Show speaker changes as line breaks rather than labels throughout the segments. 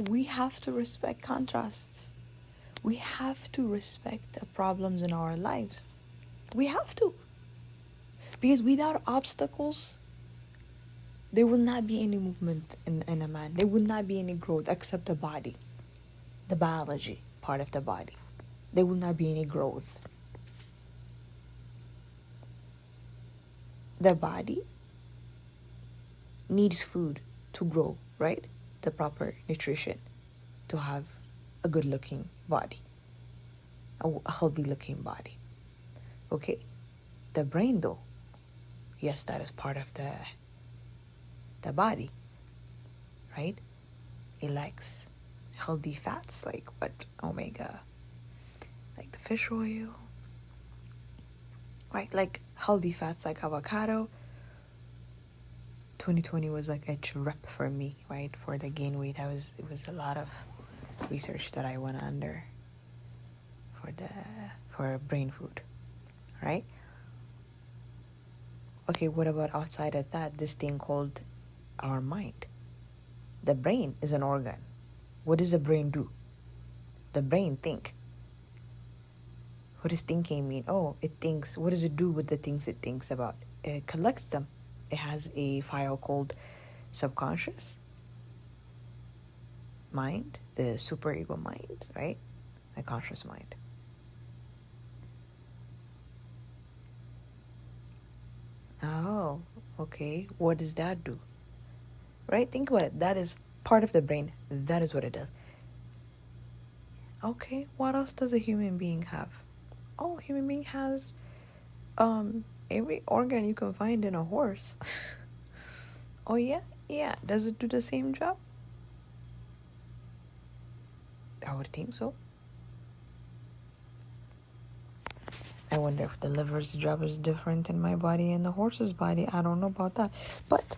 we have to respect contrasts. We have to respect the problems in our lives. We have to. Because without obstacles, there will not be any movement in a man. There will not be any growth except the body, the biology part of the body. There will not be any growth. The body needs food to grow, right? The proper nutrition to have a good looking body, a healthy looking body. Okay? The brain, though, yes, that is part of the body, right? It likes healthy fats like what? Omega, like the fish oil, right? Like healthy fats like avocado. 2020 was like a trip for me, right? For the gain weight, it was a lot of research that I went under for brain food, right? Okay, what about outside of that? This thing called our mind. The brain is an organ. What does the brain do? The brain think. What does thinking mean? Oh, it thinks. What does it do with the things it thinks about? It collects them. It has a file called subconscious mind, the superego mind, right? The conscious mind. Oh, okay. What does that do? Right? Think about it. That is part of the brain. That is what it does. Okay, what else does a human being have? Oh, a human being has every organ you can find in a horse. Oh yeah? Yeah. Does it do the same job? I would think so. I wonder if the liver's job is different in my body and the horse's body. I don't know about that. But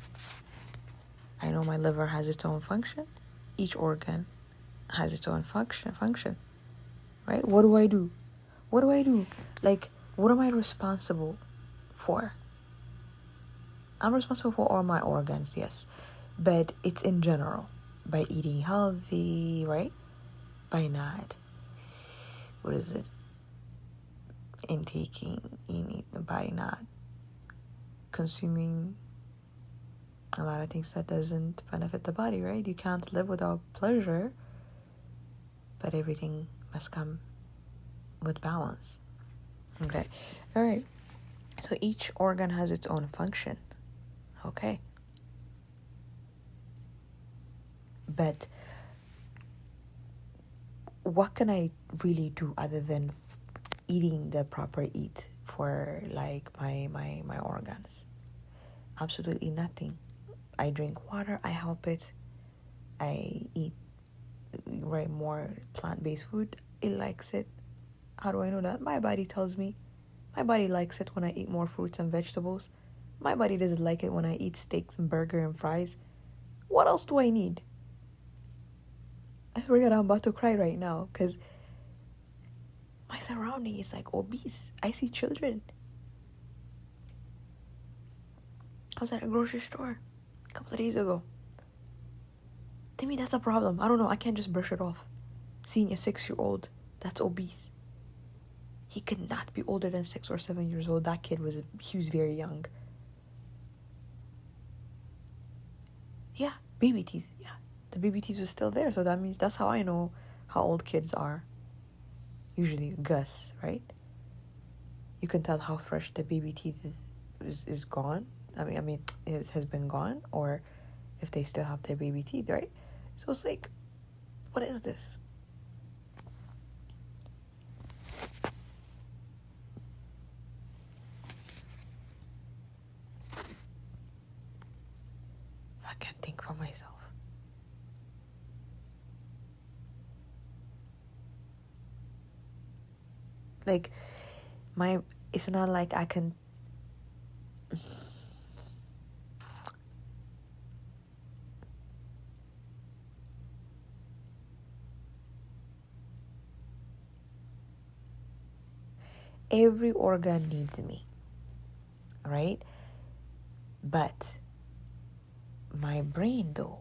I know my liver has its own function. Each organ has its own function. Right? What do I do? What do I do? Like, what am I responsible for? I'm responsible for all my organs, yes. But it's in general. By eating healthy, right? By not, what is it? By not consuming a lot of things that doesn't benefit the body, right? You can't live without pleasure, but everything must come with balance. Okay. All right. So each organ has its own function. Okay. But what can I really do other than eating the proper eat for like my organs? Absolutely nothing. I drink water, I help it. I eat more plant-based food. It likes it. How do I know that? My body tells me. My body likes it when I eat more fruits and vegetables. My body doesn't like it when I eat steaks and burger and fries. What else do I need? I swear to God, I'm about to cry right now because my surrounding is like obese. I see children. I was at a grocery store a couple of days ago. To me, that's a problem. I don't know. I can't just brush it off. Seeing a 6-year-old that's obese. He could not be older than 6 or 7 years old. That kid he was very young. Yeah, baby teeth. Yeah, the baby teeth was still there. So that means that's how I know how old kids are. Usually, Gus, right? You can tell how fresh the baby teeth is gone. Has been gone, or if they still have their baby teeth, right? So it's like, what is this? I can't think for myself. Like, it's not like I can. Every organ needs me, right? But my brain, though,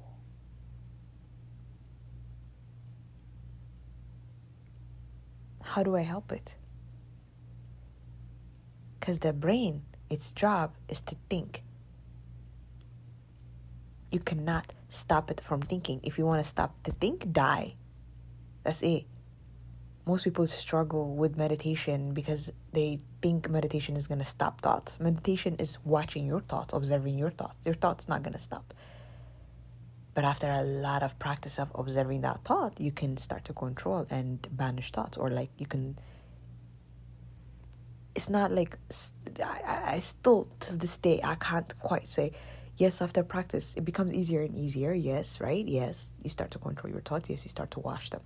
how do I help it? Because the brain, its job is to think. You cannot stop it from thinking. If you want to stop to think, die. That's it. Most people struggle with meditation because they think meditation is going to stop thoughts. Meditation is watching your thoughts, observing your thoughts. Your thoughts not going to stop. But after a lot of practice of observing that thought, you can start to control and banish thoughts. Or like you can... It's not like... I still, to this day, I can't quite say... Yes, after practice, it becomes easier and easier. Yes, right? Yes, you start to control your thoughts. Yes, you start to watch them.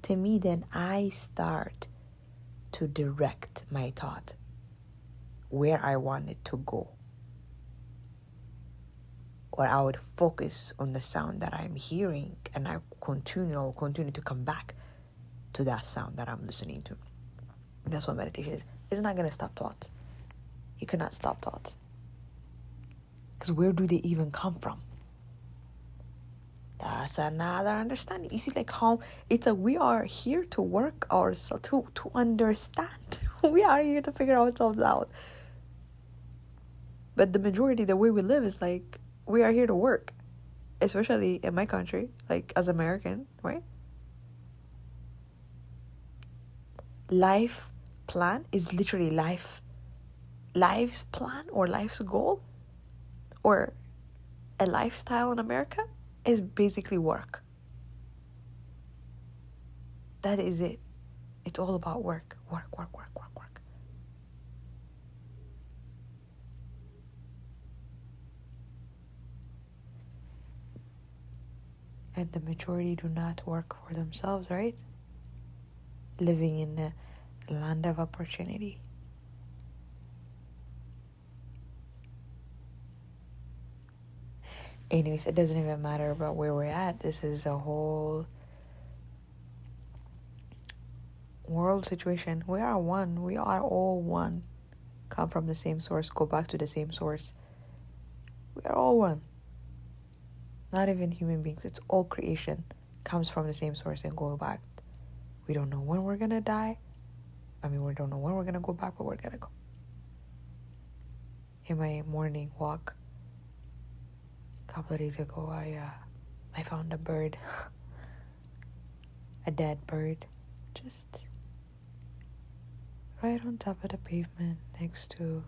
To me, then, I start to direct my thought where I want it to go. Or I would focus on the sound that I'm hearing, and I will continue to come back to that sound that I'm listening to. That's what meditation is. It's not going to stop thoughts. You cannot stop thoughts. Because where do they even come from? That's another understanding. You see, like how it's we are here to work ourselves, to understand. We are here to figure ourselves out. But the majority, the way we live is like, we are here to work. Especially in my country, like as American, right? Life plan is literally life's plan or life's goal or a lifestyle in America is basically work. That is it. It's all about work. Work. And the majority do not work for themselves, right? Living in a land of opportunity. Anyways, it doesn't even matter about where we're at. This is a whole world situation. We are one. We are all one. Come from the same source. Go back to the same source. We are all one. Not even human beings. It's all creation. Comes from the same source and go back. We don't know when we're going to die. We don't know when we're going to go back, but we're going to go. In my morning walk, a couple of days ago, I found a bird. A dead bird. Just right on top of the pavement next to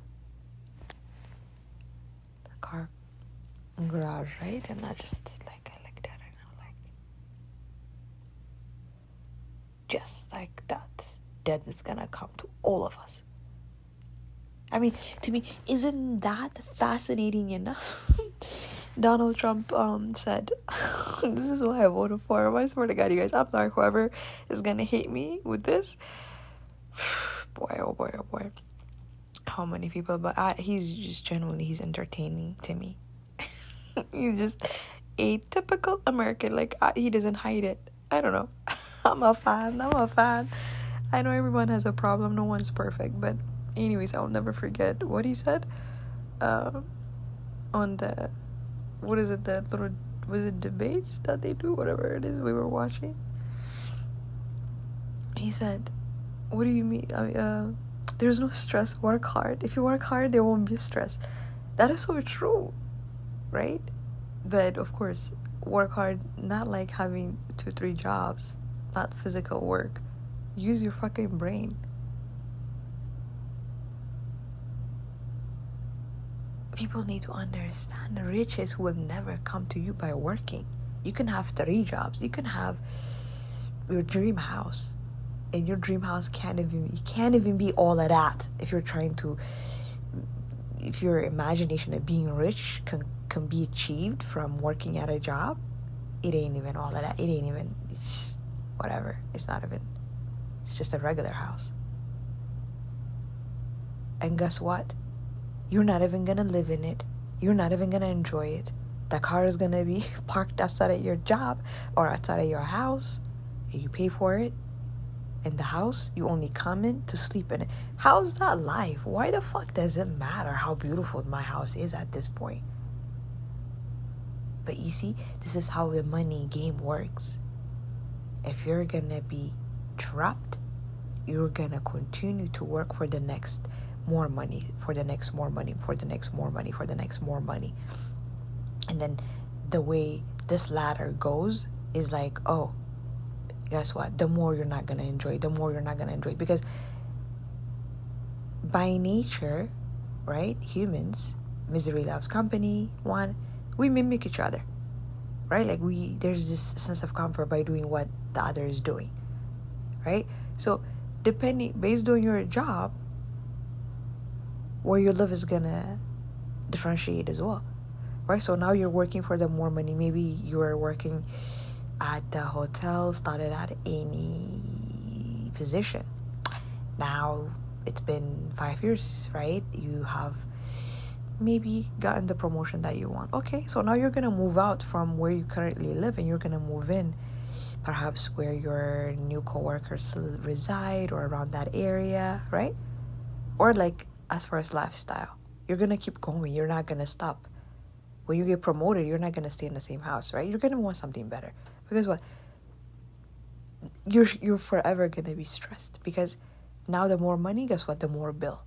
the car garage, right? And I just I like that, and I'm like, just like that, death is gonna come to all of us. To me, isn't that fascinating enough? Donald Trump said, this is why I voted for him. I swear to God, you guys, I'm sorry, whoever is gonna hate me with this. Boy, oh boy. How many people? But he's just genuinely, he's entertaining to me. He's just a typical American. He doesn't hide it. I don't know. I'm a fan. I know everyone has a problem. No one's perfect. But anyways, I'll never forget what he said. On the, what is it? That little, was it debates that they do? Whatever it is we were watching. He said, what do you mean? There's no stress. Work hard. If you work hard, there won't be stress. That is so true. Right? But of course, work hard, not like having 2-3 jobs, not physical work. Use your fucking brain. People need to understand the riches will never come to you by working. You can have 3 jobs. You can have your dream house. And your dream house can't even be all of that if your imagination of being rich can be achieved from working at a job. It ain't even all of that. It's whatever. It's just a regular house. And guess what? You're not even gonna live in it. You're not even gonna enjoy it. The car is gonna be parked outside of your job or outside of your house, and you pay for it. In the house, you only come in to sleep in it. How's that life? Why the fuck does it matter how beautiful my house is at this point? But you see, this is how the money game works. If you're gonna be trapped you're gonna continue to work for the next more money, for the next more money, for the next more money, for the next more money. And then the way this ladder goes is like, oh, guess what? The more you're not gonna enjoy, the more you're not gonna enjoy. Because by nature, right, humans, misery loves company, we mimic each other, right? Like there's this sense of comfort by doing what the other is doing, right? So based on your job, where you live is gonna differentiate as well, right? So now you're working for the more money. Maybe you're working at the hotel, started at any position. Now it's been 5 years, right? You have maybe gotten the promotion that you want. Okay, so now you're gonna move out from where you currently live, and you're gonna move in perhaps where your new coworkers reside, or around that area, right? Or like, as far as lifestyle, you're gonna keep going. You're not gonna stop. When you get promoted, you're not gonna stay in the same house, right? You're gonna want something better. Because what? You're forever gonna be stressed, because now the more money, guess what? The more bill.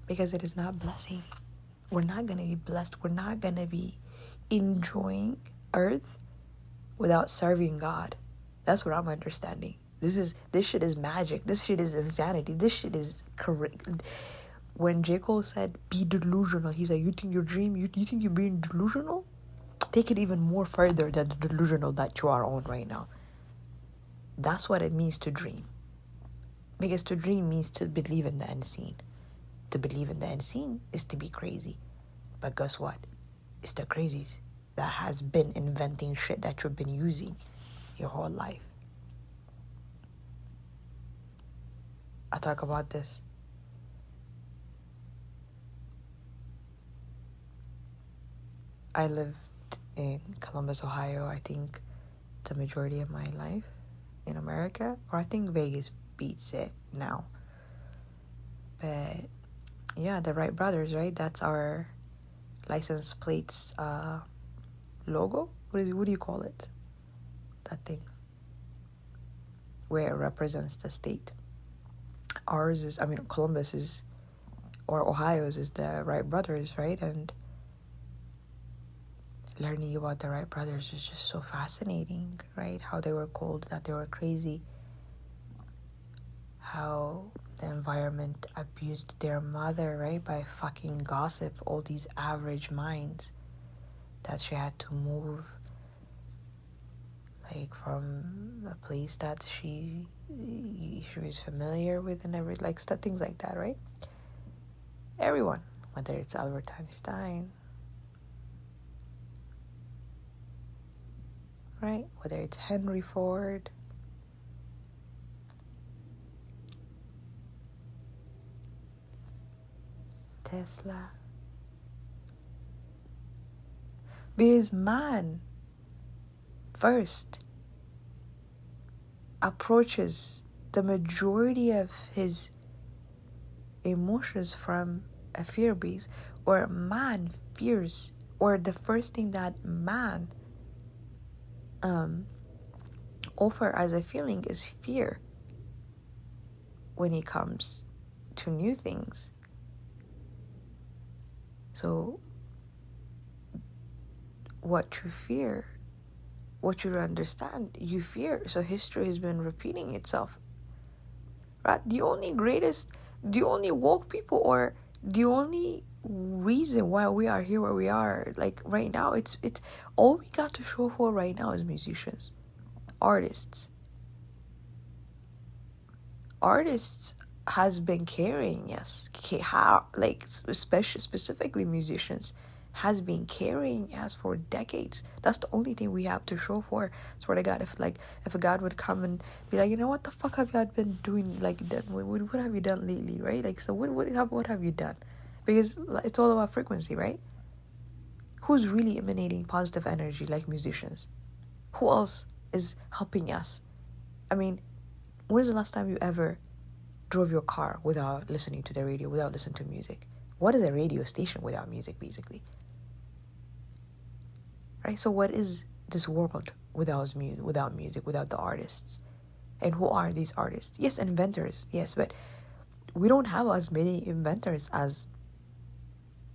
Because it is not blessing. We're not gonna be blessed. We're not gonna be enjoying earth without serving God. That's what I'm understanding. This shit is magic. This shit is insanity. This shit is correct. When J. Cole said, be delusional, he's like, you think your dream, you think you're being delusional? Take it even more further than the delusional that you are on right now. That's what it means to dream. Because to dream means to believe in the unseen. To believe in the unseen is to be crazy. But guess what? It's the crazies that has been inventing shit that you've been using your whole life. I talk about this. I lived in Columbus, Ohio, I think the majority of my life in America. Or I think Vegas beats it now. But yeah, the Wright brothers, right? That's our license plates logo. What do you call it? That thing. Where it represents the state. Columbus is, or Ohio's is the Wright brothers, right? And learning about the Wright brothers is just so fascinating, right? How they were called that they were crazy. How the environment abused their mother, right? By fucking gossip, all these average minds, that she had to move, like, from a place that she was familiar with, and things like that, right? Everyone, whether it's Albert Einstein, right? Whether it's Henry Ford, Tesla. Because man first approaches the majority of his emotions from a fear base, or man fears, or the first thing that man offer as a feeling is fear when it comes to new things. So what you fear, what you understand, you fear. So history has been repeating itself, right? The only woke people, or the only reason why we are here where we are, like right now, it's all we got to show for right now is musicians, artists has been carrying us. How, like, specifically musicians has been carrying us for decades. That's the only thing we have to show for. Swear to God, if a God would come and be like, you know, what the fuck have you been doing? Like, what have you done lately, right? Like, so what have you done? Because it's all about frequency, right? Who's really emanating positive energy like musicians? Who else is helping us? I mean, when is the last time you ever drove your car without listening to the radio, without listening to music? What is a radio station without music, basically? Right? So what is this world without music, without the artists. And who are these artists? Yes, inventors, yes, but we don't have as many inventors as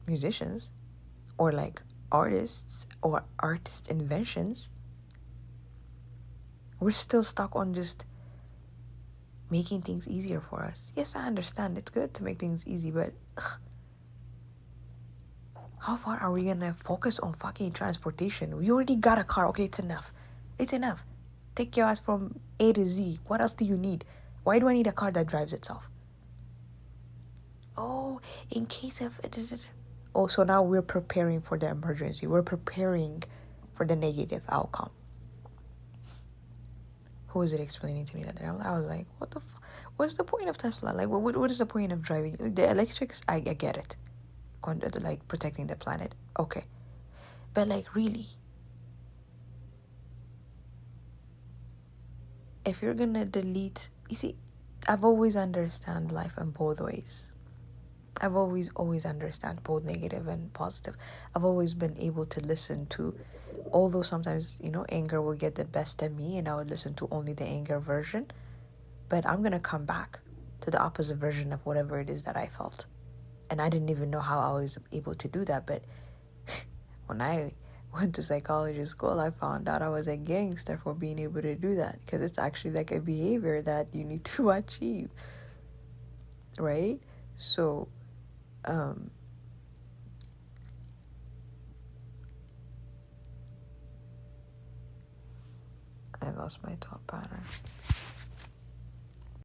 musicians, or like artists or artist inventions. We're still stuck on just making things easier for us. Yes, I understand it's good to make things easy, but how far are we gonna focus on fucking transportation? We already got a car. Okay, it's enough. It's enough. Take your ass from A to Z. What else do you need? Why do I need a car that drives itself? Oh, in case of... Oh, so now we're preparing for the emergency. We're preparing for the negative outcome. Who was it explaining to me that? I was like, what the what's the point of Tesla? Like, what is the point of driving? Like, the electrics, I get it. Like, protecting the planet. Okay. But, like, really? If you're gonna delete... You see, I've always understand life in both ways. I've always understand both negative and positive. I've always been able to listen to, although sometimes, anger will get the best of me and I would listen to only the anger version, but I'm gonna come back to the opposite version of whatever it is that I felt. And I didn't even know how I was able to do that, but when I went to psychology school, I found out I was a gangster for being able to do that, because it's actually like a behavior that you need to achieve, right? So I lost my thought pattern.